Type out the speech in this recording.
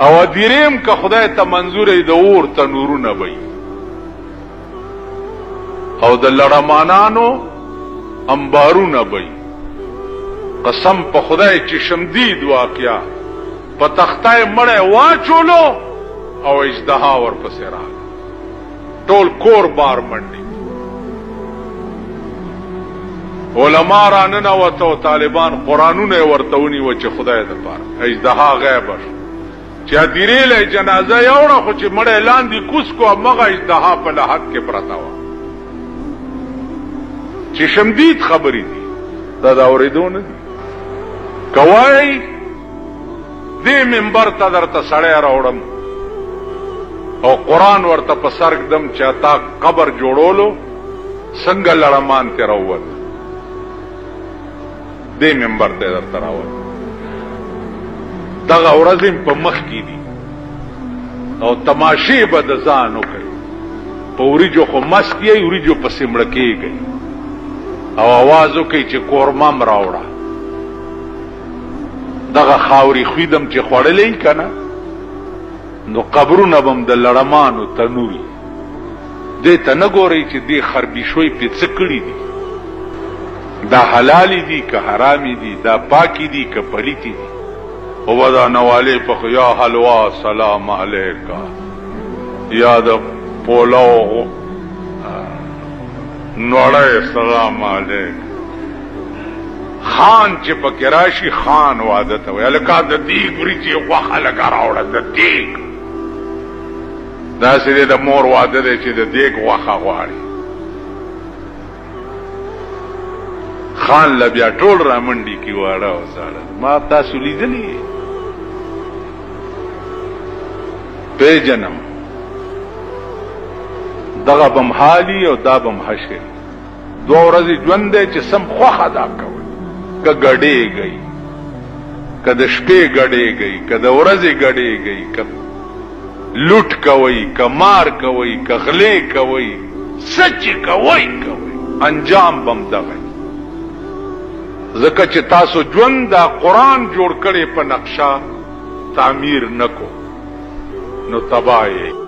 او دیریم که خدای ته منظور د اور تنورونه وي او د لړمانانو انبارونه وي. قسم په خدای چې شمدید واقعا په تختای مړی واچولو او اژدها ورپسې راغله، ټول کور بار منډي. علما را ننوته او طالبان قرآنونه ورته ونیوه چې خدای دپاره اژدها غیبه شو چې هدیرې له جنازه یوړه خو چې مړی لاندې کوز کو همغه اژدها په لحد کې پرته وه. چې شمدید خبرې دي دا د اورېدو نه دي. که وایي دې منبر ته درته سړی راوړم او قرآن ورته په سر ږدم چې تا قبر جوړولو څنګه لړمان تې راووت، دې منبر ته درته راوړم. دغه ورځې په مخ کې دي او تماشې به د ځان وکړي. په وریجو خو مست یې وریجو پسې مړه کېږئ او आवाज وکړي چې کورمم راوړه. دغه خاوري خویدم چې خوړلې کنه نو قبرونه بم د لړمانو تنوري. دې ته نه ګورئ چې دې خربیشوي په څه کړي دي، دا حلالي دي که حرامي دي، دا پاکي دي که پلیتي دي. او ودا نواله په یا حلوا سلام علیکا یا د پولو نوړی سلام علیک. خان چې پکې راشي خان واده ته وایي هلکه د دیګ وریجې غوښه لږه راوړه د دیګ. داسې دی د مور واده دی چې د دیګ غوښه غواړي. خان له بیا ټول را منډي کې واړه او زاړه. ما تاسو لیدلي پیژنم دغه بم حالي او دا بم حشر. دوه ورځې ژوند دی چې سم خوښ ادا کوئ، که ګډېږئ، که د شپې ګډېږئ، که د ورځې ګډېږئ، که لوټ کوئ، که مار کوئ، که غلې کوئ، څه چې کوئ کوئ انجام بم دغه. ځکه چې تاسو ژوند دا قرآن جوړ کړی په نقشه تعمیر نکو نو تباه یې.